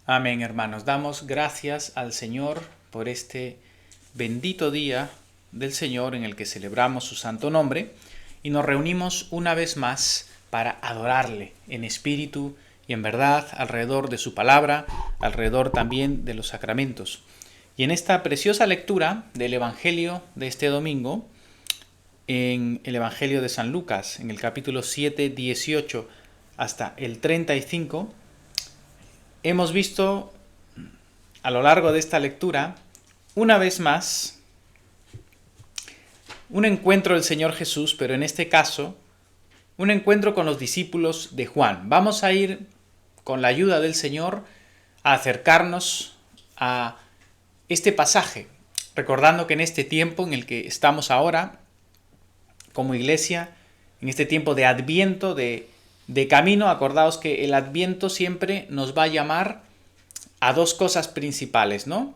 Amén, hermanos. Damos gracias al Señor por este bendito día del Señor en el que celebramos su santo nombre y nos reunimos una vez más para adorarle en espíritu y en verdad alrededor de su palabra, alrededor también de los sacramentos. Y en esta preciosa lectura del Evangelio de este domingo, en el Evangelio de San Lucas, en el capítulo 7, 18 hasta el 35, hemos visto a lo largo de esta lectura, una vez más, un encuentro del Señor Jesús, pero en este caso, un encuentro con los discípulos de Juan. Vamos a ir, con la ayuda del Señor, a acercarnos a este pasaje, recordando que en este tiempo en el que estamos ahora, como iglesia, en este tiempo de Adviento, de camino, acordaos que el Adviento siempre nos va a llamar a dos cosas principales, ¿no?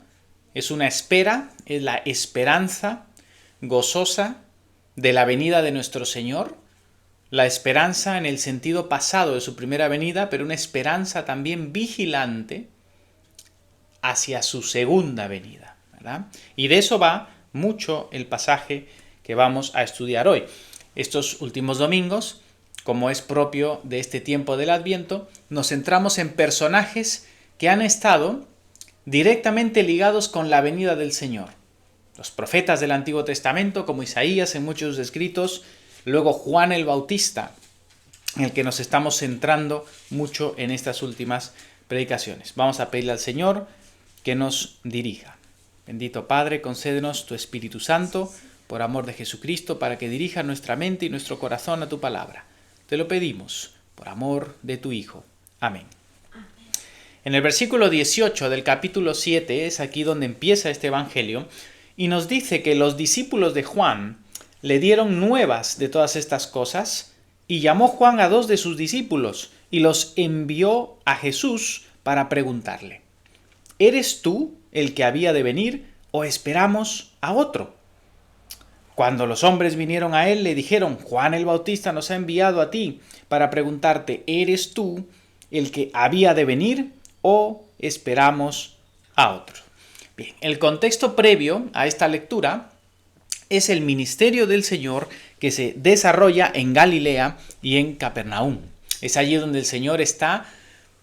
Es una espera, es la esperanza gozosa de la venida de nuestro Señor, la esperanza en el sentido pasado de su primera venida, pero una esperanza también vigilante hacia su segunda venida, ¿verdad? Y de eso va mucho el pasaje que vamos a estudiar hoy. Estos últimos domingos, como es propio de este tiempo del Adviento, nos centramos en personajes que han estado directamente ligados con la venida del Señor. Los profetas del Antiguo Testamento, como Isaías en muchos escritos, luego Juan el Bautista, en el que nos estamos centrando mucho en estas últimas predicaciones. Vamos a pedirle al Señor que nos dirija. Bendito Padre, concédenos tu Espíritu Santo, por amor de Jesucristo, para que dirija nuestra mente y nuestro corazón a tu palabra. Te lo pedimos, por amor de tu Hijo. Amén. En el versículo 18 del capítulo 7 es aquí donde empieza este evangelio y nos dice que los discípulos de Juan le dieron nuevas de todas estas cosas y llamó Juan a dos de sus discípulos y los envió a Jesús para preguntarle: ¿eres tú el que había de venir o esperamos a otro? Cuando los hombres vinieron a él, le dijeron: Juan el Bautista nos ha enviado a ti para preguntarte, ¿eres tú el que había de venir o esperamos a otro? Bien, el contexto previo a esta lectura es el ministerio del Señor que se desarrolla en Galilea y en Capernaum. Es allí donde el Señor está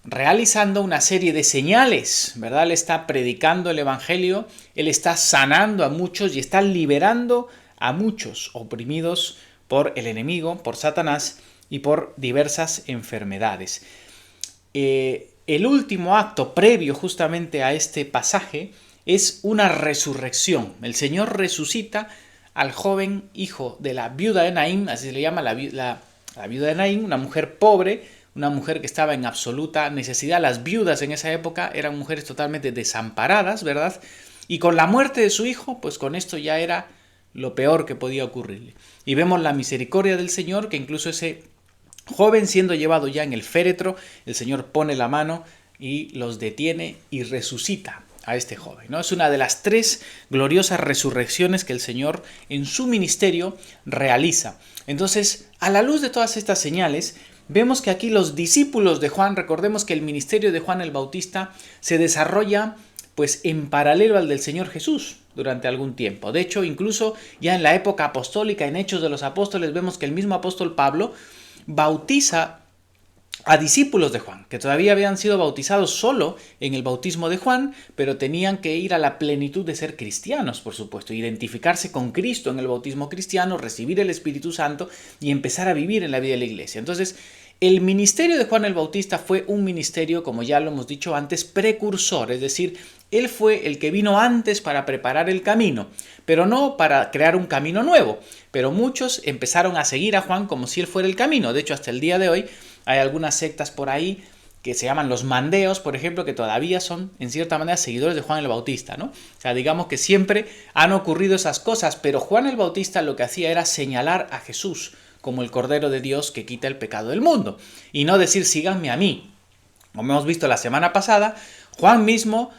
realizando una serie de señales, ¿verdad? Él está predicando el Evangelio, Él está sanando a muchos y está liberando a muchos oprimidos por el enemigo, por Satanás y por diversas enfermedades. El último acto previo justamente a este pasaje es una resurrección. El Señor resucita al joven hijo de la viuda de Naín, así se le llama la viuda de Naín, una mujer pobre, una mujer que estaba en absoluta necesidad. Las viudas en esa época eran mujeres totalmente desamparadas, ¿verdad? Y con la muerte de su hijo, pues con esto ya era lo peor que podía ocurrirle. Y vemos la misericordia del Señor, que incluso ese joven siendo llevado ya en el féretro, el Señor pone la mano y los detiene y resucita a este joven, ¿no? Es una de las tres gloriosas resurrecciones que el Señor en su ministerio realiza. Entonces, a la luz de todas estas señales, vemos que aquí los discípulos de Juan, recordemos que el ministerio de Juan el Bautista se desarrolla pues en paralelo al del Señor Jesús durante algún tiempo. De hecho, incluso ya en la época apostólica, en Hechos de los Apóstoles, vemos que el mismo apóstol Pablo bautiza a discípulos de Juan, que todavía habían sido bautizados solo en el bautismo de Juan, pero tenían que ir a la plenitud de ser cristianos, por supuesto, identificarse con Cristo en el bautismo cristiano, recibir el Espíritu Santo y empezar a vivir en la vida de la iglesia. Entonces, el ministerio de Juan el Bautista fue un ministerio, como ya lo hemos dicho antes, precursor, es decir, él fue el que vino antes para preparar el camino, pero no para crear un camino nuevo. Pero muchos empezaron a seguir a Juan como si él fuera el camino. De hecho, hasta el día de hoy hay algunas sectas por ahí que se llaman los mandeos, por ejemplo, que todavía son, en cierta manera, seguidores de Juan el Bautista, ¿no? O sea, digamos que siempre han ocurrido esas cosas, pero Juan el Bautista lo que hacía era señalar a Jesús como el Cordero de Dios que quita el pecado del mundo, y no decir síganme a mí. Como hemos visto la semana pasada, Juan mismo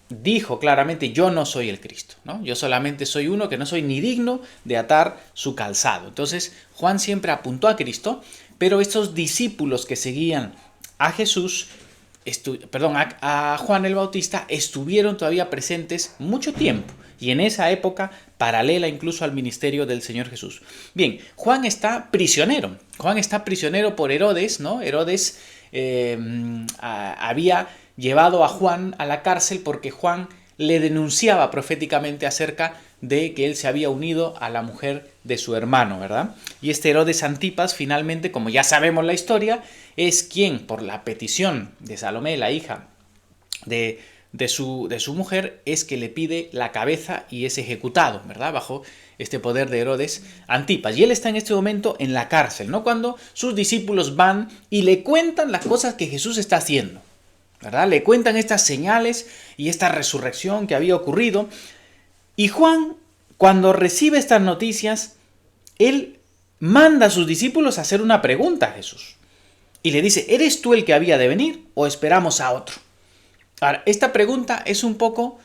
dijo claramente: yo no soy el Cristo, ¿no? Yo solamente soy uno que no soy ni digno de atar su calzado. Entonces, Juan siempre apuntó a Cristo, pero estos discípulos que seguían a Jesús a Juan el Bautista estuvieron todavía presentes mucho tiempo y en esa época paralela incluso al ministerio del Señor Jesús. Bien, Juan está prisionero. Juan está prisionero por Herodes, ¿no? Herodes había llevado a Juan a la cárcel porque Juan le denunciaba proféticamente acerca de que él se había unido a la mujer de su hermano, ¿verdad? Y este Herodes Antipas, finalmente, como ya sabemos la historia, es quien, por la petición de Salomé, la hija de su mujer, es que le pide la cabeza y es ejecutado, ¿verdad? Bajo este poder de Herodes Antipas. Y él está en este momento en la cárcel, ¿no? Cuando sus discípulos van y le cuentan las cosas que Jesús está haciendo, ¿verdad? Le cuentan estas señales y esta resurrección que había ocurrido. Y Juan, cuando recibe estas noticias, él manda a sus discípulos a hacer una pregunta a Jesús. Y le dice, ¿eres tú el que había de venir o esperamos a otro? Ahora, esta pregunta es un poco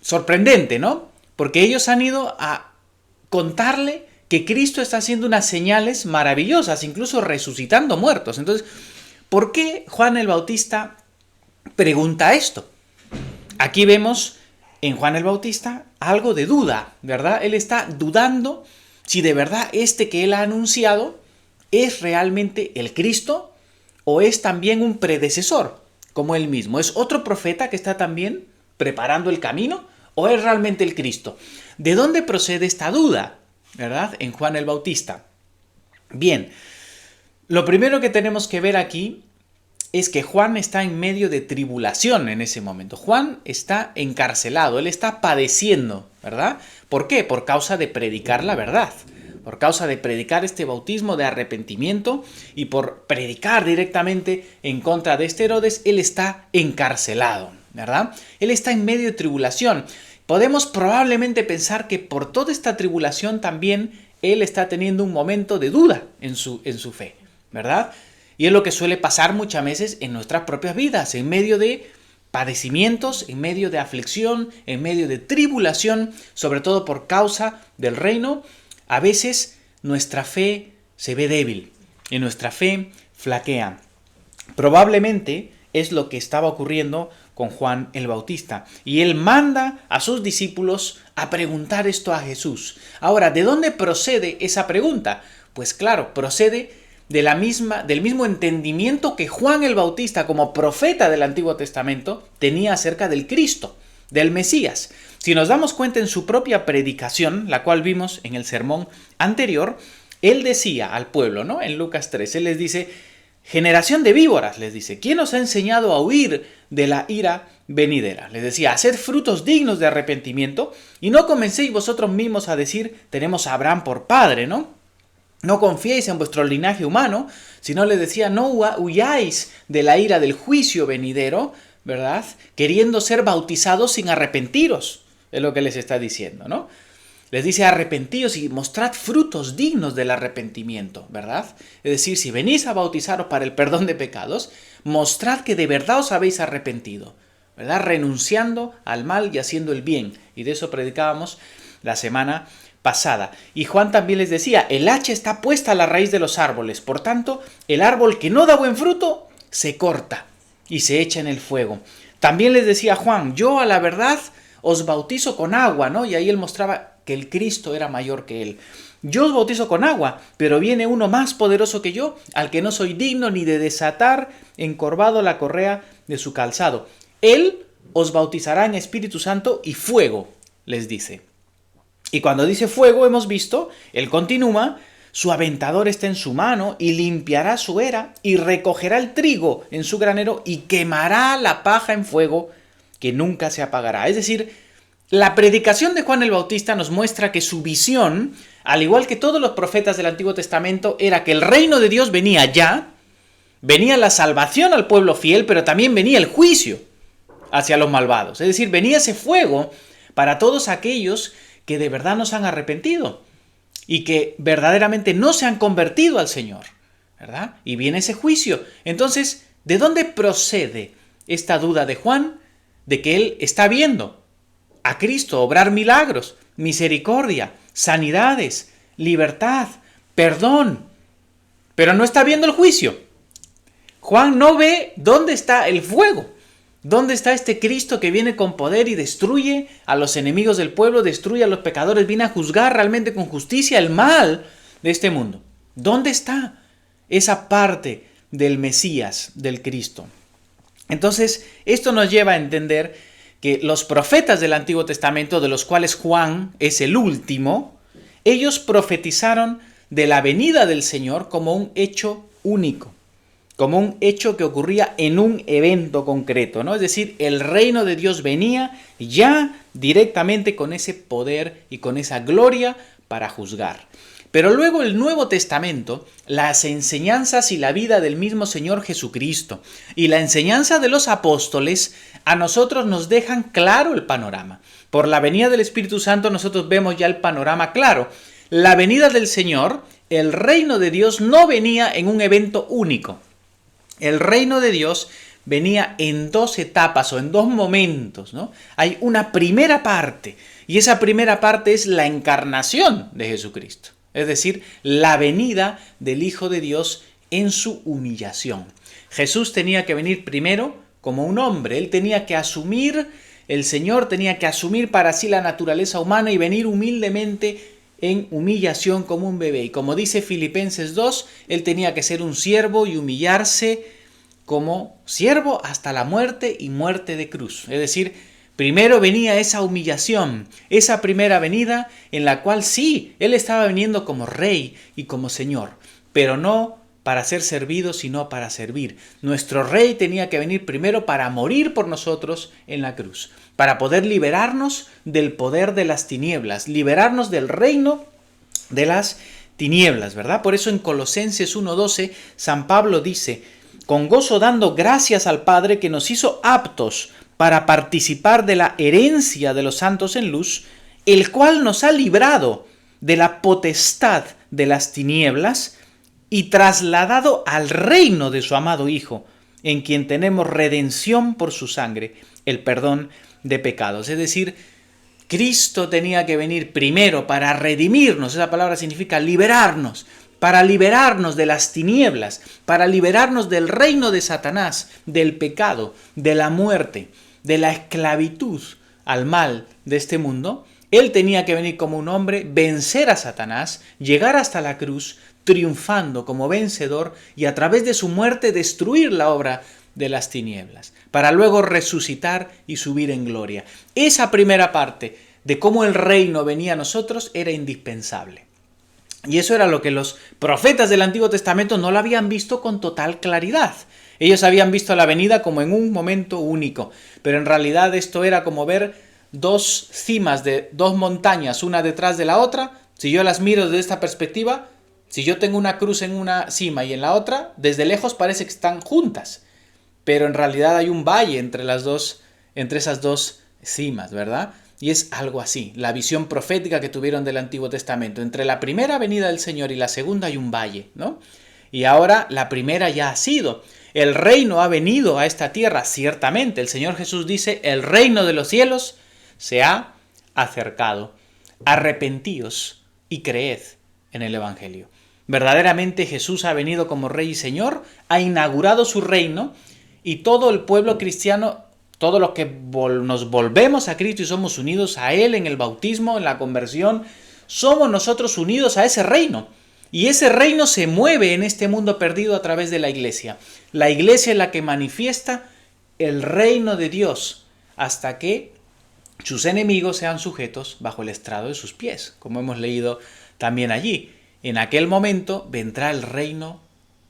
sorprendente, ¿no? Porque ellos han ido a contarle que Cristo está haciendo unas señales maravillosas, incluso resucitando muertos. Entonces, ¿por qué Juan el Bautista pregunta esto? Aquí vemos en Juan el Bautista algo de duda, ¿verdad? Él está dudando si de verdad este que él ha anunciado es realmente el Cristo o es también un predecesor, como él mismo. ¿Es otro profeta que está también preparando el camino o es realmente el Cristo? ¿De dónde procede esta duda, verdad? En Juan el Bautista. Bien, lo primero que tenemos que ver aquí es que Juan está en medio de tribulación en ese momento. Juan está encarcelado, él está padeciendo, ¿verdad? ¿Por qué? Por causa de predicar la verdad, por causa de predicar este bautismo de arrepentimiento y por predicar directamente en contra de este Herodes, él está encarcelado, ¿verdad? Él está en medio de tribulación. Podemos probablemente pensar que por toda esta tribulación también él está teniendo un momento de duda en su fe, ¿verdad? Y es lo que suele pasar muchas veces en nuestras propias vidas, en medio de padecimientos, en medio de aflicción, en medio de tribulación, sobre todo por causa del reino. A veces nuestra fe se ve débil y nuestra fe flaquea. Probablemente es lo que estaba ocurriendo con Juan el Bautista. Y él manda a sus discípulos a preguntar esto a Jesús. Ahora, ¿de dónde procede esa pregunta? Pues claro, procede del mismo entendimiento que Juan el Bautista, como profeta del Antiguo Testamento, tenía acerca del Cristo, del Mesías. Si nos damos cuenta en su propia predicación, la cual vimos en el sermón anterior, él decía al pueblo, ¿no? En Lucas 3, él les dice, generación de víboras, les dice, ¿quién os ha enseñado a huir de la ira venidera? Les decía, haced frutos dignos de arrepentimiento y no comencéis vosotros mismos a decir, tenemos a Abraham por padre, ¿no? No confiéis en vuestro linaje humano, sino le decía, no huyáis de la ira del juicio venidero, ¿verdad? Queriendo ser bautizados sin arrepentiros, es lo que les está diciendo, ¿no? Les dice, arrepentíos y mostrad frutos dignos del arrepentimiento, ¿verdad? Es decir, si venís a bautizaros para el perdón de pecados, mostrad que de verdad os habéis arrepentido, ¿verdad? Renunciando al mal y haciendo el bien. Y de eso predicábamos la semana pasada. Y Juan también les decía, el hacha está puesta a la raíz de los árboles, por tanto, el árbol que no da buen fruto se corta y se echa en el fuego. También les decía Juan, yo a la verdad os bautizo con agua, ¿no? Y ahí él mostraba que el Cristo era mayor que él. Yo os bautizo con agua, pero viene uno más poderoso que yo, al que no soy digno ni de desatar encorvado la correa de su calzado. Él os bautizará en Espíritu Santo y fuego, les dice. Y cuando dice fuego, hemos visto, él continúa, su aventador está en su mano y limpiará su era y recogerá el trigo en su granero y quemará la paja en fuego que nunca se apagará. Es decir, la predicación de Juan el Bautista nos muestra que su visión, al igual que todos los profetas del Antiguo Testamento, era que el reino de Dios venía ya, venía la salvación al pueblo fiel, pero también venía el juicio hacia los malvados. Es decir, venía ese fuego para todos aquellos que de verdad no se han arrepentido y que verdaderamente no se han convertido al Señor, ¿verdad? Y viene ese juicio. Entonces, ¿de dónde procede esta duda de Juan? De que él está viendo a Cristo obrar milagros, misericordia, sanidades, libertad, perdón, pero no está viendo el juicio. Juan no ve dónde está el fuego. ¿Dónde está este Cristo que viene con poder y destruye a los enemigos del pueblo, destruye a los pecadores, viene a juzgar realmente con justicia el mal de este mundo? ¿Dónde está esa parte del Mesías, del Cristo? Entonces, esto nos lleva a entender que los profetas del Antiguo Testamento, de los cuales Juan es el último, ellos profetizaron de la venida del Señor como un hecho único, como un hecho que ocurría en un evento concreto, ¿no? Es decir, el reino de Dios venía ya directamente con ese poder y con esa gloria para juzgar. Pero luego el Nuevo Testamento, las enseñanzas y la vida del mismo Señor Jesucristo y la enseñanza de los apóstoles a nosotros nos dejan claro el panorama. Por la venida del Espíritu Santo nosotros vemos ya el panorama claro. La venida del Señor, el reino de Dios no venía en un evento único. El reino de Dios venía en dos etapas o en dos momentos, ¿no? Hay una primera parte y esa primera parte es la encarnación de Jesucristo. Es decir, la venida del Hijo de Dios en su humillación. Jesús tenía que venir primero como un hombre. Él tenía que asumir, el Señor tenía que asumir para sí la naturaleza humana y venir humildemente en humillación como un bebé. Y como dice Filipenses 2, Él tenía que ser un siervo y humillarse como siervo hasta la muerte y muerte de cruz. Es decir, primero venía esa humillación, esa primera venida en la cual sí, Él estaba viniendo como rey y como Señor, pero no para ser servido, sino para servir. Nuestro rey tenía que venir primero para morir por nosotros en la cruz, para poder liberarnos del poder de las tinieblas, liberarnos del reino de las tinieblas, ¿verdad? Por eso en Colosenses 1:12, San Pablo dice, con gozo dando gracias al Padre que nos hizo aptos para participar de la herencia de los santos en luz, el cual nos ha librado de la potestad de las tinieblas y trasladado al reino de su amado Hijo, en quien tenemos redención por su sangre, el perdón de pecados. Es decir, Cristo tenía que venir primero para redimirnos, esa palabra significa liberarnos, para liberarnos de las tinieblas, para liberarnos del reino de Satanás, del pecado, de la muerte, de la esclavitud al mal de este mundo. Él tenía que venir como un hombre, vencer a Satanás, llegar hasta la cruz, triunfando como vencedor y a través de su muerte destruir la obra de las tinieblas, para luego resucitar y subir en gloria. Esa primera parte de cómo el reino venía a nosotros era indispensable. Y eso era lo que los profetas del Antiguo Testamento no lo habían visto con total claridad. Ellos habían visto la venida como en un momento único, pero en realidad esto era como ver dos cimas de dos montañas, una detrás de la otra. Si yo las miro desde esta perspectiva, si yo tengo una cruz en una cima y en la otra, desde lejos parece que están juntas, pero en realidad hay un valle entre esas dos cimas, ¿verdad? Y es algo así, la visión profética que tuvieron del Antiguo Testamento. Entre la primera venida del Señor y la segunda hay un valle, ¿no? Y ahora la primera ya ha sido. El reino ha venido a esta tierra, ciertamente. El Señor Jesús dice, el reino de los cielos se ha acercado. Arrepentíos y creed en el Evangelio. Verdaderamente Jesús ha venido como Rey y Señor, ha inaugurado su reino y todo el pueblo cristiano, todos los que nos volvemos a Cristo y somos unidos a Él en el bautismo, en la conversión, somos nosotros unidos a ese reino. Y ese reino se mueve en este mundo perdido a través de la iglesia. La iglesia es la que manifiesta el reino de Dios hasta que sus enemigos sean sujetos bajo el estrado de sus pies, como hemos leído también allí. En aquel momento vendrá el reino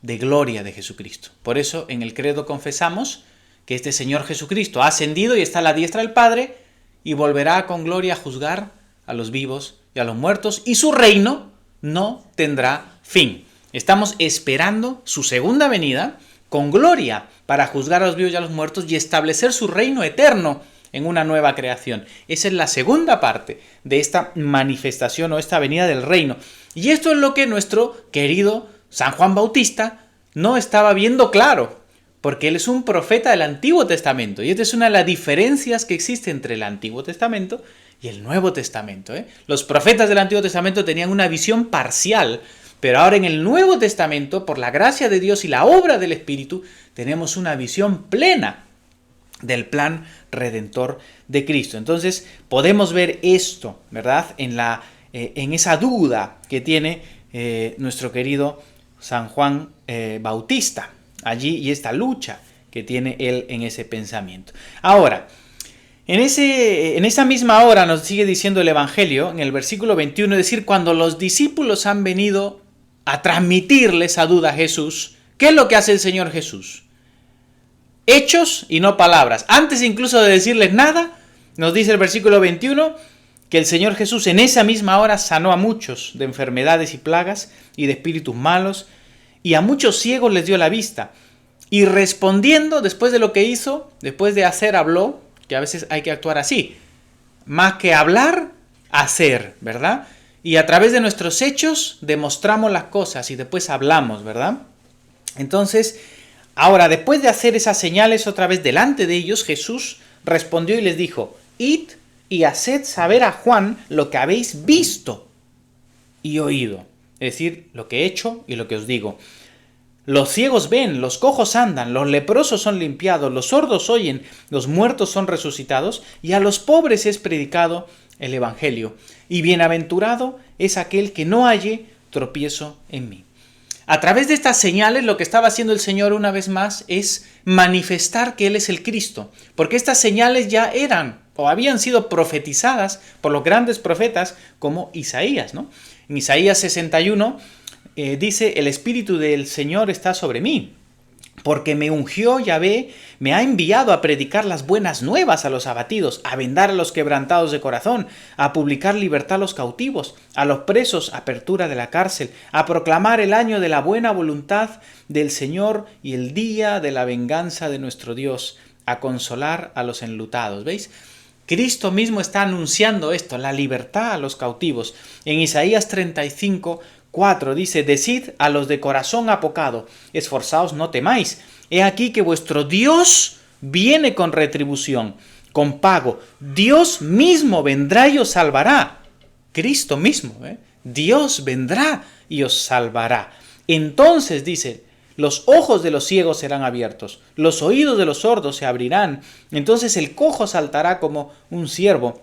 de gloria de Jesucristo. Por eso en el credo confesamos que este Señor Jesucristo ha ascendido y está a la diestra del Padre y volverá con gloria a juzgar a los vivos y a los muertos, y su reino no tendrá fin. Estamos esperando su segunda venida con gloria para juzgar a los vivos y a los muertos y establecer su reino eterno en una nueva creación. Esa es la segunda parte de esta manifestación o esta venida del reino. Y esto es lo que nuestro querido San Juan Bautista no estaba viendo claro, porque él es un profeta del Antiguo Testamento. Y esta es una de las diferencias que existe entre el Antiguo Testamento y el Nuevo Testamento. Los profetas del Antiguo Testamento tenían una visión parcial Pero ahora en el Nuevo Testamento, por la gracia de Dios y la obra del Espíritu, tenemos una visión plena del plan redentor de Cristo. Entonces podemos ver esto, ¿verdad? En esa duda que tiene nuestro querido San Juan Bautista allí, y esta lucha que tiene él en ese pensamiento. Ahora, en esa misma hora nos sigue diciendo el Evangelio, en el versículo 21, es decir, cuando los discípulos han venido a transmitirle esa duda a Jesús, ¿qué es lo que hace el Señor Jesús? Hechos y no palabras. Antes incluso de decirles nada, nos dice el versículo 21 que el Señor Jesús en esa misma hora sanó a muchos de enfermedades y plagas y de espíritus malos, y a muchos ciegos les dio la vista. Y respondiendo, después de lo que hizo, después de hacer, habló, que a veces hay que actuar así, más que hablar, hacer, ¿verdad? Y a través de nuestros hechos demostramos las cosas y después hablamos, ¿verdad? Entonces, ahora, después de hacer esas señales otra vez delante de ellos, Jesús respondió y les dijo: id y haced saber a Juan lo que habéis visto y oído. Es decir, lo que he hecho y lo que os digo. Los ciegos ven, los cojos andan, los leprosos son limpiados, los sordos oyen, los muertos son resucitados, y a los pobres es predicado el Evangelio. Y bienaventurado es aquel que no halle tropiezo en mí. A través de estas señales, lo que estaba haciendo el Señor una vez más es manifestar que Él es el Cristo, porque estas señales ya eran o habían sido profetizadas por los grandes profetas como Isaías, ¿no? En Isaías 61 dice: el Espíritu del Señor está sobre mí, porque me ungió Yahvé, me ha enviado a predicar las buenas nuevas a los abatidos, a vendar a los quebrantados de corazón, a publicar libertad a los cautivos, a los presos apertura de la cárcel, a proclamar el año de la buena voluntad del Señor y el día de la venganza de nuestro Dios, a consolar a los enlutados. ¿Veis? Cristo mismo está anunciando esto, la libertad a los cautivos. En Isaías 35:4 dice: decid a los de corazón apocado, esforzaos, no temáis. He aquí que vuestro Dios viene con retribución, con pago. Dios mismo vendrá y os salvará. Cristo mismo, Dios vendrá y os salvará. Entonces dice: los ojos de los ciegos serán abiertos, los oídos de los sordos se abrirán. Entonces el cojo saltará como un ciervo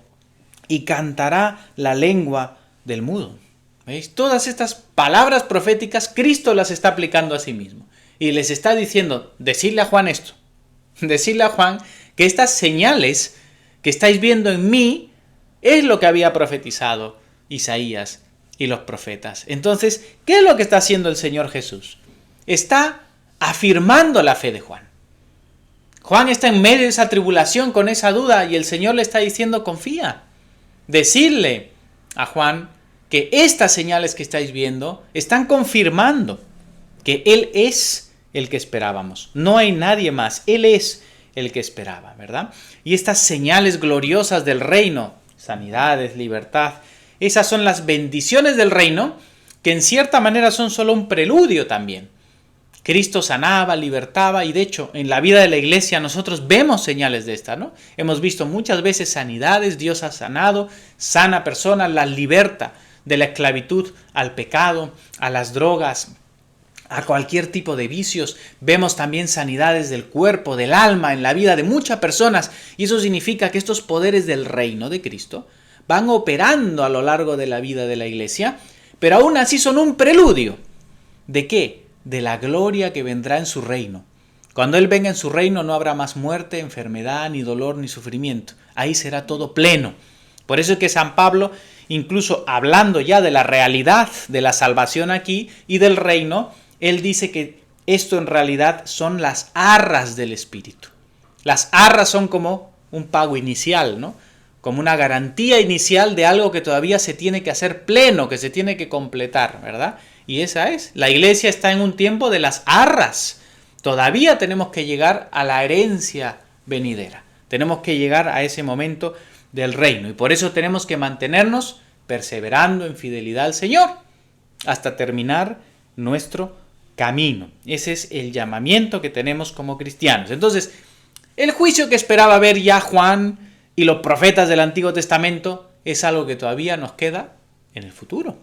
y cantará la lengua del mudo. ¿Veis? Todas estas palabras proféticas Cristo las está aplicando a sí mismo. Y les está diciendo: decidle a Juan esto. Decidle a Juan que estas señales que estáis viendo en mí es lo que había profetizado Isaías y los profetas. Entonces, ¿qué es lo que está haciendo el Señor Jesús? Está afirmando la fe de Juan. Juan está en medio de esa tribulación con esa duda y el Señor le está diciendo: confía. Decirle a Juan que estas señales que estáis viendo están confirmando que Él es el que esperábamos. No hay nadie más. Él es el que esperaba, ¿verdad? Y estas señales gloriosas del reino, sanidades, libertad, esas son las bendiciones del reino, que en cierta manera son solo un preludio también. Cristo sanaba, libertaba, y de hecho en la vida de la iglesia nosotros vemos señales de esta, ¿no? Hemos visto muchas veces sanidades, Dios ha sanado, sana personas, las liberta de la esclavitud al pecado, a las drogas, a cualquier tipo de vicios. Vemos también sanidades del cuerpo, del alma, en la vida de muchas personas, y eso significa que estos poderes del reino de Cristo van operando a lo largo de la vida de la iglesia, pero aún así son un preludio. ¿De qué? De la gloria que vendrá en su reino. Cuando Él venga en su reino no habrá más muerte, enfermedad, ni dolor, ni sufrimiento. Ahí será todo pleno. Por eso es que San Pablo, incluso hablando ya de la realidad de la salvación aquí y del reino, él dice que esto en realidad son las arras del Espíritu. Las arras son como un pago inicial, ¿no? Como una garantía inicial de algo que todavía se tiene que hacer pleno, que se tiene que completar, ¿verdad? Y esa es. La iglesia está en un tiempo de las arras. Todavía tenemos que llegar a la herencia venidera. Tenemos que llegar a ese momento del reino. Y por eso tenemos que mantenernos perseverando en fidelidad al Señor hasta terminar nuestro camino. Ese es el llamamiento que tenemos como cristianos. Entonces, el juicio que esperaba ver ya Juan y los profetas del Antiguo Testamento es algo que todavía nos queda en el futuro.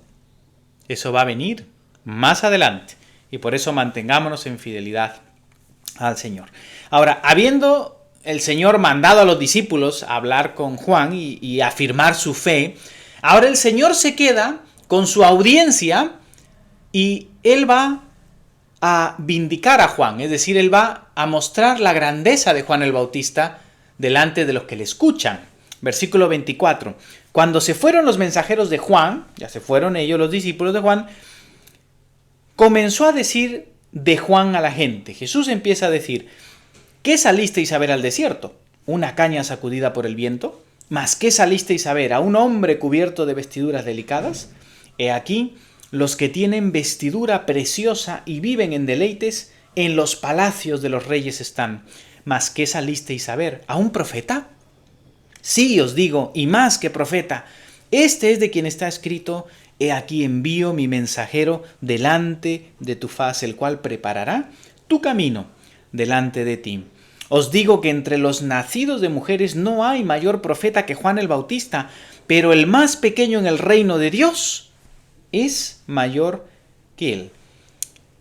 Eso va a venir. más adelante. Y por eso mantengámonos en fidelidad al Señor. Ahora, habiendo el Señor mandado a los discípulos a hablar con Juan y afirmar su fe, ahora el Señor se queda con su audiencia y Él va a vindicar a Juan, es decir, Él va a mostrar la grandeza de Juan el Bautista delante de los que le escuchan. Versículo 24. Cuando se fueron los mensajeros de Juan, ya se fueron ellos los discípulos de Juan, comenzó a decir de Juan a la gente. Jesús empieza a decir: ¿qué salisteis a ver al desierto? ¿Una caña sacudida por el viento? ¿Mas qué salisteis a ver? ¿A un hombre cubierto de vestiduras delicadas? He aquí, los que tienen vestidura preciosa y viven en deleites, en los palacios de los reyes están. ¿Mas qué salisteis a ver? ¿A un profeta? Sí, os digo, y más que profeta. Este es de quien está escrito: he aquí envío mi mensajero delante de tu faz, el cual preparará tu camino delante de ti. Os digo que entre los nacidos de mujeres no hay mayor profeta que Juan el Bautista, pero el más pequeño en el reino de Dios es mayor que él.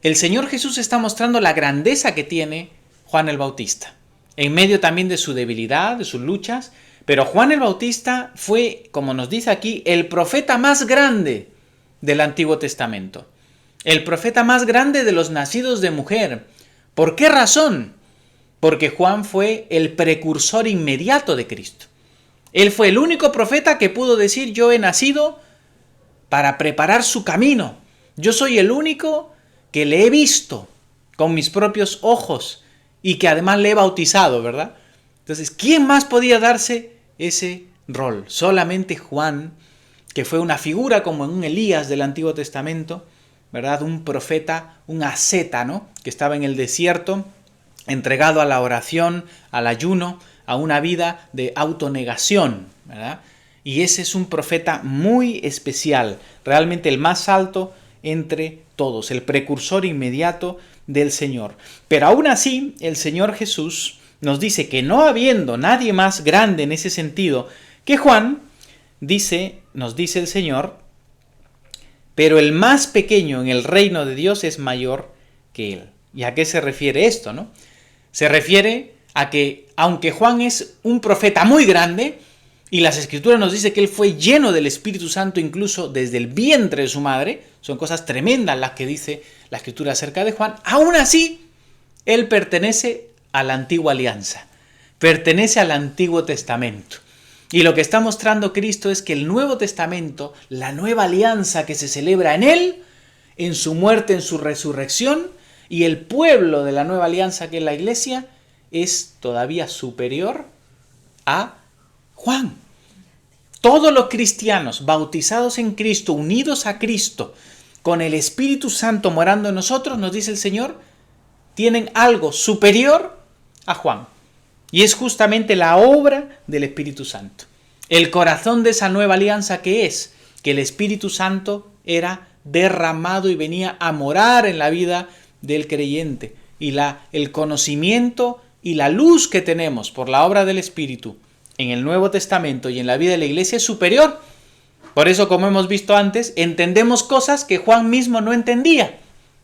El Señor Jesús está mostrando la grandeza que tiene Juan el Bautista, en medio también de su debilidad, de sus luchas. Pero Juan el Bautista fue, como nos dice aquí, el profeta más grande del Antiguo Testamento. El profeta más grande de los nacidos de mujer. ¿Por qué razón? Porque Juan fue el precursor inmediato de Cristo. Él fue el único profeta que pudo decir: yo he nacido para preparar su camino. Yo soy el único que le he visto con mis propios ojos y que además le he bautizado, ¿verdad? Entonces, ¿quién más podía darse ese rol? Solamente Juan, que fue una figura como en un Elías del Antiguo Testamento, ¿verdad? Un profeta, un asceta, ¿no? Que estaba en el desierto, entregado a la oración, al ayuno, a una vida de autonegación, ¿verdad? Y ese es un profeta muy especial, realmente el más alto entre todos, el precursor inmediato del Señor. Pero aún así, el Señor Jesús nos dice que no habiendo nadie más grande en ese sentido que Juan, nos dice el Señor, pero el más pequeño en el reino de Dios es mayor que él. ¿Y a qué se refiere esto, no? Se refiere a que, aunque Juan es un profeta muy grande, y las Escrituras nos dice que él fue lleno del Espíritu Santo incluso desde el vientre de su madre, son cosas tremendas las que dice la Escritura acerca de Juan, aún así, él pertenece a la antigua alianza, pertenece al Antiguo Testamento. Y lo que está mostrando Cristo es que el Nuevo Testamento, la nueva alianza que se celebra en él, en su muerte, en su resurrección, y el pueblo de la nueva alianza que es la iglesia, es todavía superior a Juan. Todos los cristianos bautizados en Cristo, unidos a Cristo, con el Espíritu Santo morando en nosotros, nos dice el Señor, tienen algo superior a Juan. Y es justamente la obra del Espíritu Santo. El corazón de esa nueva alianza que es que el Espíritu Santo era derramado y venía a morar en la vida del creyente. Y el conocimiento y la luz que tenemos por la obra del Espíritu en el Nuevo Testamento y en la vida de la iglesia es superior. Por eso, como hemos visto antes, entendemos cosas que Juan mismo no entendía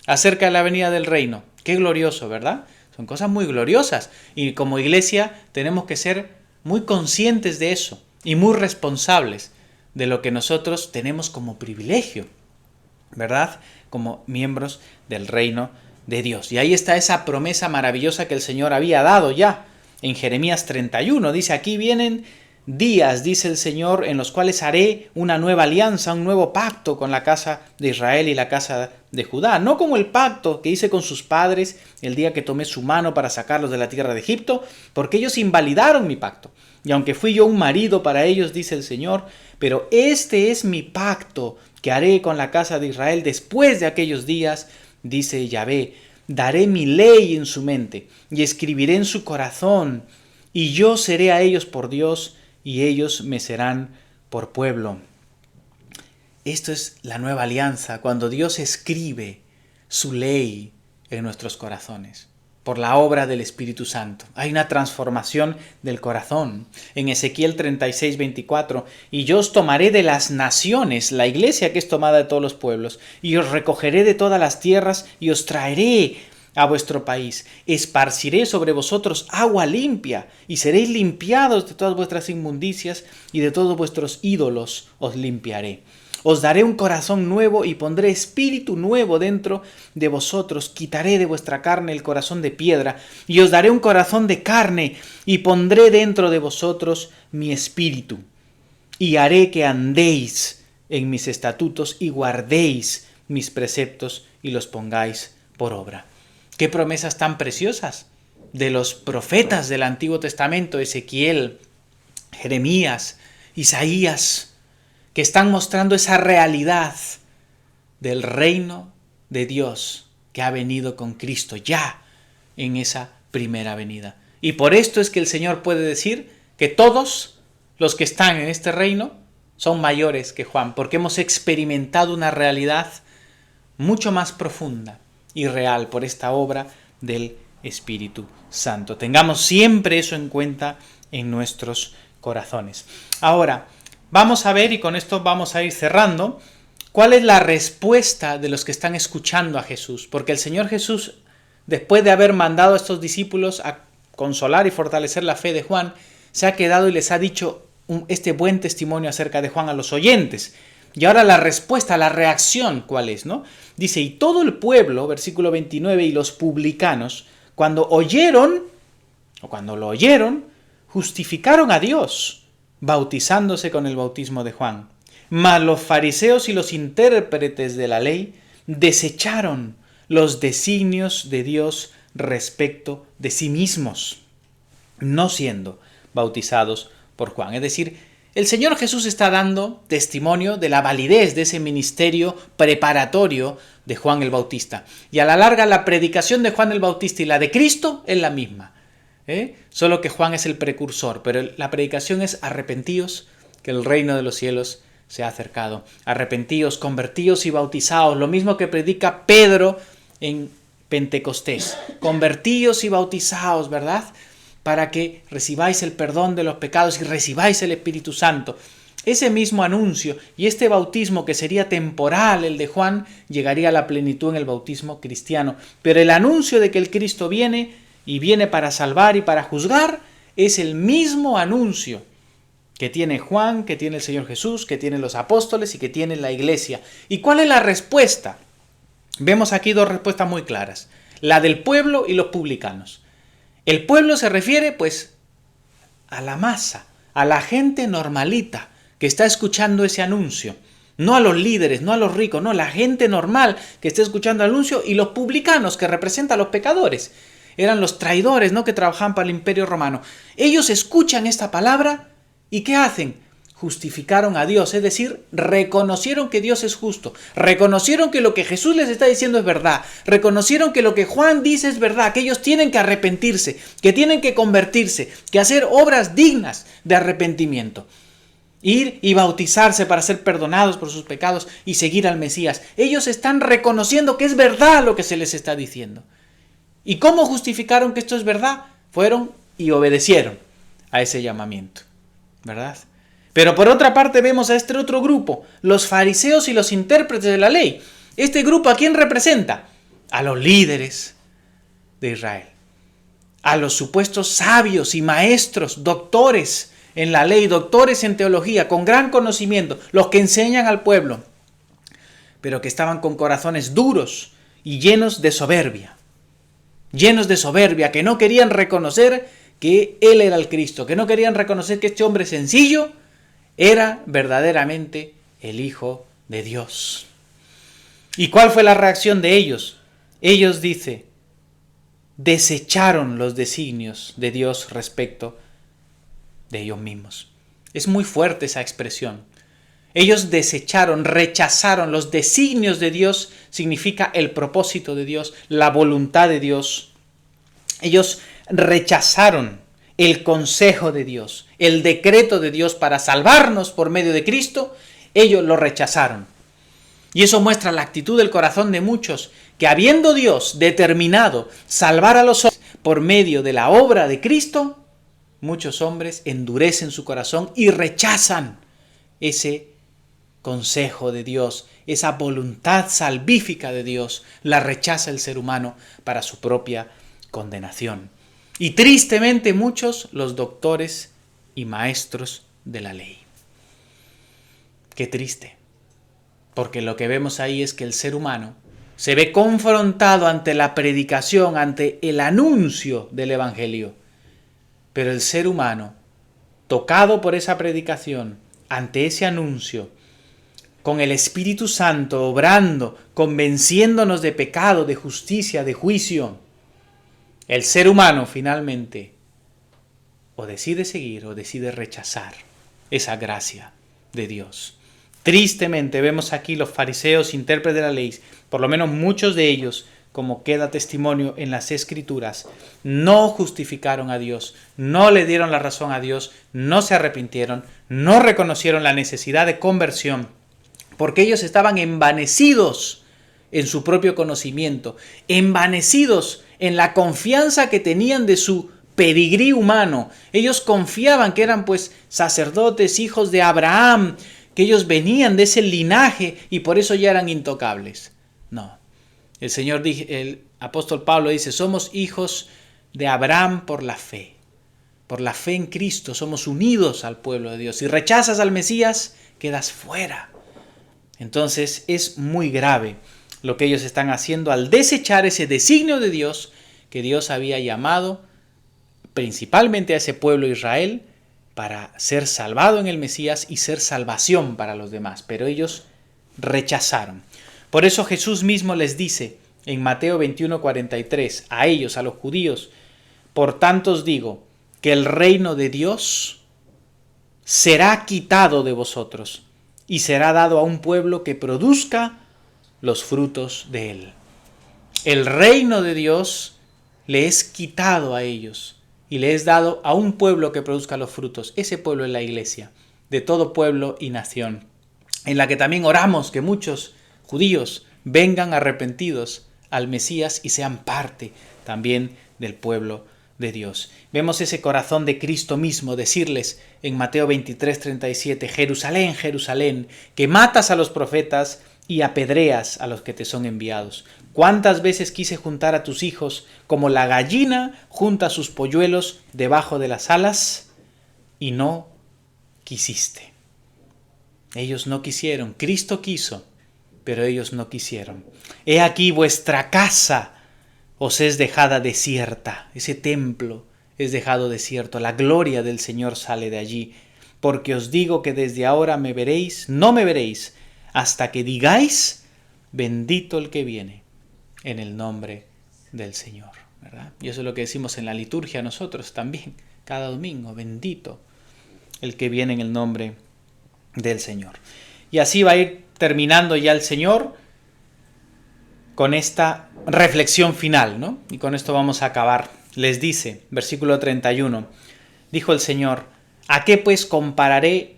acerca de la venida del reino. Qué glorioso, ¿verdad? Son cosas muy gloriosas. Y como iglesia tenemos que ser muy conscientes de eso y muy responsables de lo que nosotros tenemos como privilegio, ¿verdad? Como miembros del reino de Dios. Y ahí está esa promesa maravillosa que el Señor había dado ya. En Jeremías 31 dice: aquí vienen días, dice el Señor, en los cuales haré una nueva alianza, un nuevo pacto con la casa de Israel y la casa de Judá. No como el pacto que hice con sus padres el día que tomé su mano para sacarlos de la tierra de Egipto, porque ellos invalidaron mi pacto. Y aunque fui yo un marido para ellos, dice el Señor, pero este es mi pacto que haré con la casa de Israel después de aquellos días, dice Yahvé. Daré mi ley en su mente y escribiré en su corazón, y yo seré a ellos por Dios y ellos me serán por pueblo. Esto es la nueva alianza, cuando Dios escribe su ley en nuestros corazones. por la obra del Espíritu Santo. Hay una transformación del corazón. En Ezequiel 36:24, y yo os tomaré de las naciones, la iglesia que es tomada de todos los pueblos, y os recogeré de todas las tierras y os traeré a vuestro país. Esparciré sobre vosotros agua limpia y seréis limpiados de todas vuestras inmundicias y de todos vuestros ídolos os limpiaré. Os daré un corazón nuevo y pondré espíritu nuevo dentro de vosotros. Quitaré de vuestra carne el corazón de piedra y os daré un corazón de carne y pondré dentro de vosotros mi espíritu. Y haré que andéis en mis estatutos y guardéis mis preceptos y los pongáis por obra. ¡Qué promesas tan preciosas! De los profetas del Antiguo Testamento, Ezequiel, Jeremías, Isaías, que están mostrando esa realidad del reino de Dios que ha venido con Cristo ya en esa primera venida. Y por esto es que el Señor puede decir que todos los que están en este reino son mayores que Juan, porque hemos experimentado una realidad mucho más profunda y real por esta obra del Espíritu Santo. Tengamos siempre eso en cuenta en nuestros corazones. Ahora, vamos a ver, y con esto vamos a ir cerrando, cuál es la respuesta de los que están escuchando a Jesús. Porque el Señor Jesús, después de haber mandado a estos discípulos a consolar y fortalecer la fe de Juan, se ha quedado y les ha dicho este buen testimonio acerca de Juan a los oyentes. Y ahora la respuesta, la reacción, ¿cuál es? ¿No? Dice, y todo el pueblo, versículo 29, y los publicanos, cuando lo oyeron, justificaron a Dios, bautizándose con el bautismo de Juan. Mas los fariseos y los intérpretes de la ley desecharon los designios de Dios respecto de sí mismos, no siendo bautizados por Juan. Es decir, el Señor Jesús está dando testimonio de la validez de ese ministerio preparatorio de Juan el Bautista. Y a la larga la predicación de Juan el Bautista y la de Cristo es la misma. Solo que Juan es el precursor, pero la predicación es arrepentíos, que el reino de los cielos se ha acercado. Arrepentíos, convertíos y bautizaos, lo mismo que predica Pedro en Pentecostés. Convertíos y bautizaos, ¿verdad? Para que recibáis el perdón de los pecados y recibáis el Espíritu Santo. Ese mismo anuncio y este bautismo que sería temporal, el de Juan, llegaría a la plenitud en el bautismo cristiano. Pero el anuncio de que el Cristo viene y viene para salvar y para juzgar es el mismo anuncio que tiene Juan, que tiene el Señor Jesús, que tienen los apóstoles y que tiene la iglesia. ¿Y cuál es la respuesta? Vemos aquí dos respuestas muy claras. La del pueblo y los publicanos. El pueblo se refiere, pues, a la masa, a la gente normalita que está escuchando ese anuncio. No a los líderes, no a los ricos, no, la gente normal que está escuchando el anuncio, y los publicanos, que representan a los pecadores. Eran los traidores, ¿no?, que trabajaban para el Imperio Romano. Ellos escuchan esta palabra y ¿qué hacen? Justificaron a Dios, es decir, reconocieron que Dios es justo, reconocieron que lo que Jesús les está diciendo es verdad, reconocieron que lo que Juan dice es verdad, que ellos tienen que arrepentirse, que tienen que convertirse, que hacer obras dignas de arrepentimiento, ir y bautizarse para ser perdonados por sus pecados y seguir al Mesías. Ellos están reconociendo que es verdad lo que se les está diciendo. ¿Y cómo justificaron que esto es verdad? Fueron y obedecieron a ese llamamiento, ¿verdad? Pero por otra parte vemos a este otro grupo, los fariseos y los intérpretes de la ley. Este grupo, ¿a quién representa? A los líderes de Israel, a los supuestos sabios y maestros, doctores en la ley, doctores en teología, con gran conocimiento, los que enseñan al pueblo, pero que estaban con corazones duros y llenos de soberbia, que no querían reconocer que Él era el Cristo, que no querían reconocer que este hombre sencillo era verdaderamente el Hijo de Dios. ¿Y cuál fue la reacción de ellos? Ellos, dice, desecharon los designios de Dios respecto de ellos mismos. Es muy fuerte esa expresión. Ellos desecharon, rechazaron los designios de Dios, significa el propósito de Dios, la voluntad de Dios. Ellos rechazaron el consejo de Dios, el decreto de Dios para salvarnos por medio de Cristo. Ellos lo rechazaron. Y eso muestra la actitud del corazón de muchos que habiendo Dios determinado salvar a los hombres por medio de la obra de Cristo, muchos hombres endurecen su corazón y rechazan ese consejo de Dios, esa voluntad salvífica de Dios, la rechaza el ser humano para su propia condenación. Y tristemente muchos los doctores y maestros de la ley. Qué triste, porque lo que vemos ahí es que el ser humano se ve confrontado ante la predicación, ante el anuncio del Evangelio. Pero el ser humano, tocado por esa predicación, ante ese anuncio, con el Espíritu Santo obrando, convenciéndonos de pecado, de justicia, de juicio, el ser humano finalmente o decide seguir o decide rechazar esa gracia de Dios. Tristemente vemos aquí los fariseos, intérpretes de la ley, por lo menos muchos de ellos, como queda testimonio en las Escrituras, no justificaron a Dios, no le dieron la razón a Dios, no se arrepintieron, no reconocieron la necesidad de conversión, porque ellos estaban envanecidos en su propio conocimiento, envanecidos en la confianza que tenían de su pedigrí humano. Ellos confiaban que eran pues sacerdotes, hijos de Abraham, que ellos venían de ese linaje y por eso ya eran intocables. No. El apóstol Pablo dice, somos hijos de Abraham por la fe. Por la fe en Cristo somos unidos al pueblo de Dios. Si rechazas al Mesías, quedas fuera. Entonces es muy grave lo que ellos están haciendo al desechar ese designio de Dios que Dios había llamado principalmente a ese pueblo Israel para ser salvado en el Mesías y ser salvación para los demás. Pero ellos rechazaron. Por eso Jesús mismo les dice en Mateo 21:43 a ellos, a los judíos, por tanto os digo que el reino de Dios será quitado de vosotros y será dado a un pueblo que produzca los frutos de él. El reino de Dios le es quitado a ellos y le es dado a un pueblo que produzca los frutos. Ese pueblo es la iglesia, de todo pueblo y nación, en la que también oramos que muchos judíos vengan arrepentidos al Mesías y sean parte también del pueblo de Dios. Vemos ese corazón de Cristo mismo decirles en Mateo 23:37, Jerusalén, Jerusalén, que matas a los profetas y apedreas a los que te son enviados. ¿Cuántas veces quise juntar a tus hijos como la gallina junta sus polluelos debajo de las alas? Y no quisiste. Ellos no quisieron. Cristo quiso, pero ellos no quisieron. He aquí vuestra casa os es dejada desierta. Ese templo es dejado desierto. La gloria del Señor sale de allí. Porque os digo que desde ahora me veréis, no me veréis, hasta que digáis, bendito el que viene en el nombre del Señor, ¿verdad? Y eso es lo que decimos en la liturgia nosotros también, cada domingo, bendito el que viene en el nombre del Señor. Y así va a ir terminando ya el Señor con esta reflexión final, ¿no? Y con esto vamos a acabar. Les dice, versículo 31, dijo el Señor, ¿a qué pues compararé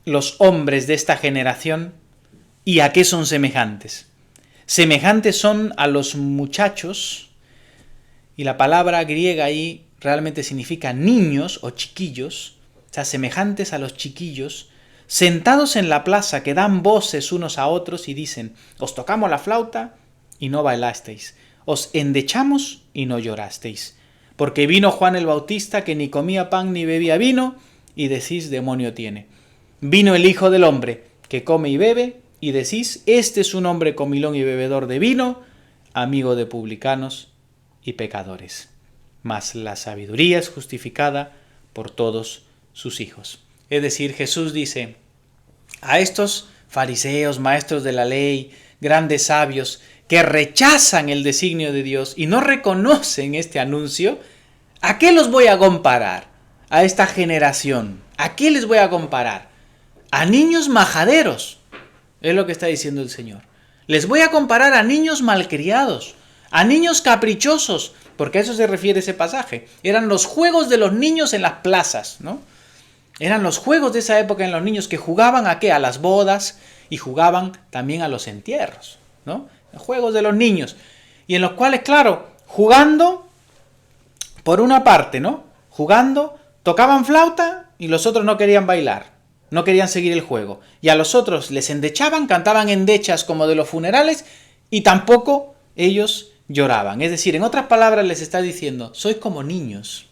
los hombres de esta generación y a qué son semejantes? Semejantes son a los muchachos, y la palabra griega ahí realmente significa niños o chiquillos, o sea, semejantes a los chiquillos, sentados en la plaza que dan voces unos a otros y dicen, os tocamos la flauta y no bailasteis, os endechamos y no llorasteis, porque vino Juan el Bautista que ni comía pan ni bebía vino y decís demonio tiene. Vino el Hijo del Hombre que come y bebe y decís este es un hombre comilón y bebedor de vino, amigo de publicanos y pecadores. Mas la sabiduría es justificada por todos sus hijos. Es decir, Jesús dice a estos fariseos, maestros de la ley, grandes sabios, que rechazan el designio de Dios y no reconocen este anuncio, ¿a qué los voy a comparar? A esta generación. ¿A qué les voy a comparar? A niños majaderos. Es lo que está diciendo el Señor. Les voy a comparar a niños malcriados, a niños caprichosos, porque a eso se refiere ese pasaje. Eran los juegos de los niños en las plazas, ¿no? Eran los juegos de esa época en los niños que jugaban ¿a qué? A las bodas y jugaban también a los entierros, ¿no? juegos de los niños, y en los cuales, claro, jugando, por una parte, ¿no? Jugando, tocaban flauta y los otros no querían bailar, no querían seguir el juego. Y a los otros les endechaban, cantaban endechas como de los funerales y tampoco ellos lloraban. Es decir, en otras palabras les está diciendo, sois como niños,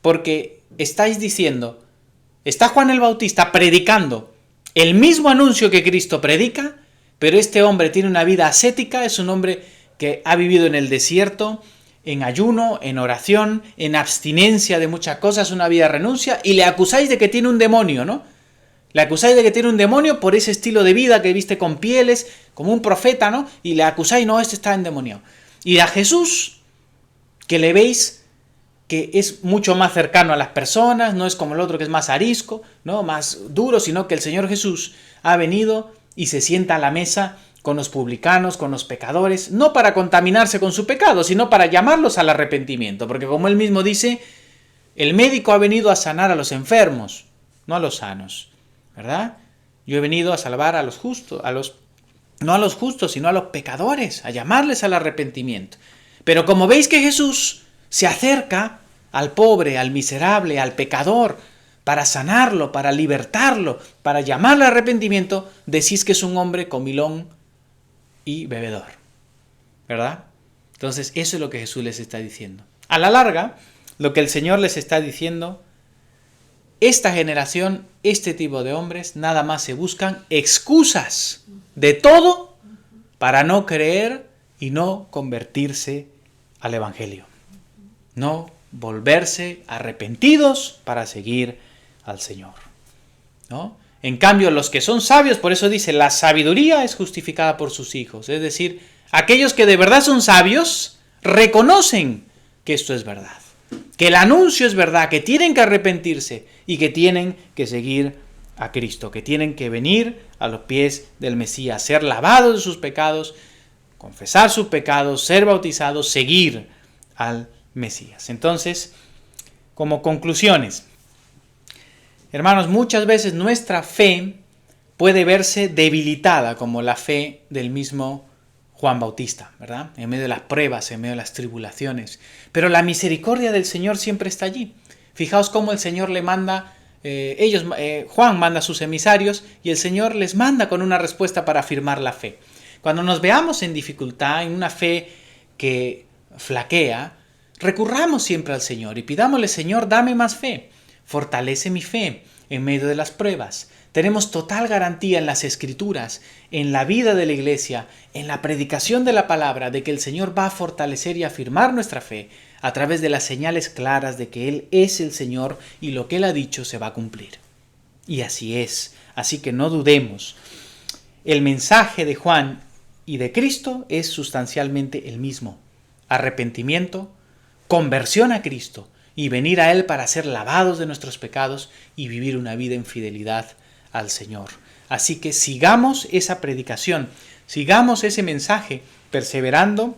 porque estáis diciendo, está Juan el Bautista predicando el mismo anuncio que Cristo predica, pero este hombre tiene una vida ascética, es un hombre que ha vivido en el desierto, en ayuno, en oración, en abstinencia de muchas cosas, una vida de renuncia, y le acusáis de que tiene un demonio, ¿no? Le acusáis de que tiene un demonio por ese estilo de vida que viste con pieles, como un profeta, ¿no? Y le acusáis, no, este está endemoniado. Y a Jesús, que le veis que es mucho más cercano a las personas, no es como el otro que es más arisco, ¿no? Más duro, sino que el Señor Jesús ha venido y se sienta a la mesa con los publicanos, con los pecadores, no para contaminarse con su pecado, sino para llamarlos al arrepentimiento, porque como él mismo dice, el médico ha venido a sanar a los enfermos, no a los sanos, ¿verdad? Yo he venido a salvar a los justos, no a los justos, sino a los pecadores, a llamarles al arrepentimiento. Pero como veis que Jesús se acerca al pobre, al miserable, al pecador, para sanarlo, para libertarlo, para llamarle al arrepentimiento, decís que es un hombre comilón y bebedor, ¿verdad? Entonces eso es lo que Jesús les está diciendo. A la larga, lo que el Señor les está diciendo, esta generación, este tipo de hombres, nada más se buscan excusas de todo para no creer y no convertirse al Evangelio. No volverse arrepentidos para seguir al Señor, ¿no? En cambio, los que son sabios, por eso dice, la sabiduría es justificada por sus hijos. Es decir, aquellos que de verdad son sabios, reconocen que esto es verdad, que el anuncio es verdad, que tienen que arrepentirse y que tienen que seguir a Cristo, que tienen que venir a los pies del Mesías, ser lavados de sus pecados, confesar sus pecados, ser bautizados, seguir al Mesías. Entonces, como conclusiones, hermanos, muchas veces nuestra fe puede verse debilitada como la fe del mismo Juan Bautista, ¿verdad? En medio de las pruebas, en medio de las tribulaciones. Pero la misericordia del Señor siempre está allí. Fijaos cómo el Señor le manda, Juan manda a sus emisarios y el Señor les manda con una respuesta para afirmar la fe. Cuando nos veamos en dificultad, en una fe que flaquea, recurramos siempre al Señor y pidámosle, Señor, dame más fe. Fortalece mi fe en medio de las pruebas. Tenemos total garantía en las Escrituras, en la vida de la Iglesia, en la predicación de la palabra, de que el Señor va a fortalecer y afirmar nuestra fe a través de las señales claras de que Él es el Señor y lo que Él ha dicho se va a cumplir. Y así es. Así que no dudemos. El mensaje de Juan y de Cristo es sustancialmente el mismo. Arrepentimiento, conversión a Cristo y venir a Él para ser lavados de nuestros pecados y vivir una vida en fidelidad al Señor. Así que sigamos esa predicación, sigamos ese mensaje, perseverando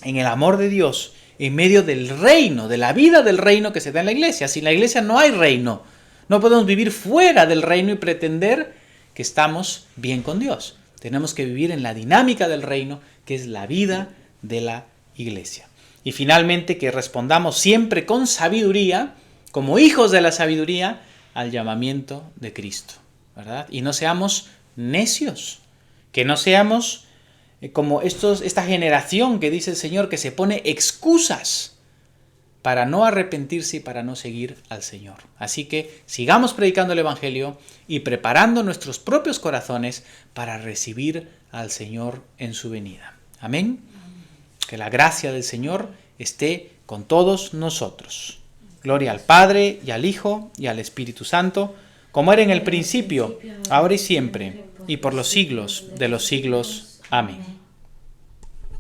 en el amor de Dios, en medio del reino, de la vida del reino que se da en la iglesia. Sin la iglesia no hay reino. No podemos vivir fuera del reino y pretender que estamos bien con Dios. Tenemos que vivir en la dinámica del reino, que es la vida de la iglesia. Y finalmente que respondamos siempre con sabiduría, como hijos de la sabiduría, al llamamiento de Cristo, ¿verdad? Y no seamos necios, que no seamos como esta generación que dice el Señor que se pone excusas para no arrepentirse y para no seguir al Señor. Así que sigamos predicando el Evangelio y preparando nuestros propios corazones para recibir al Señor en su venida. Amén. Que la gracia del Señor esté con todos nosotros. Gloria al Padre, y al Hijo, y al Espíritu Santo, como era en el principio, ahora y siempre, y por los siglos de los siglos. Amén.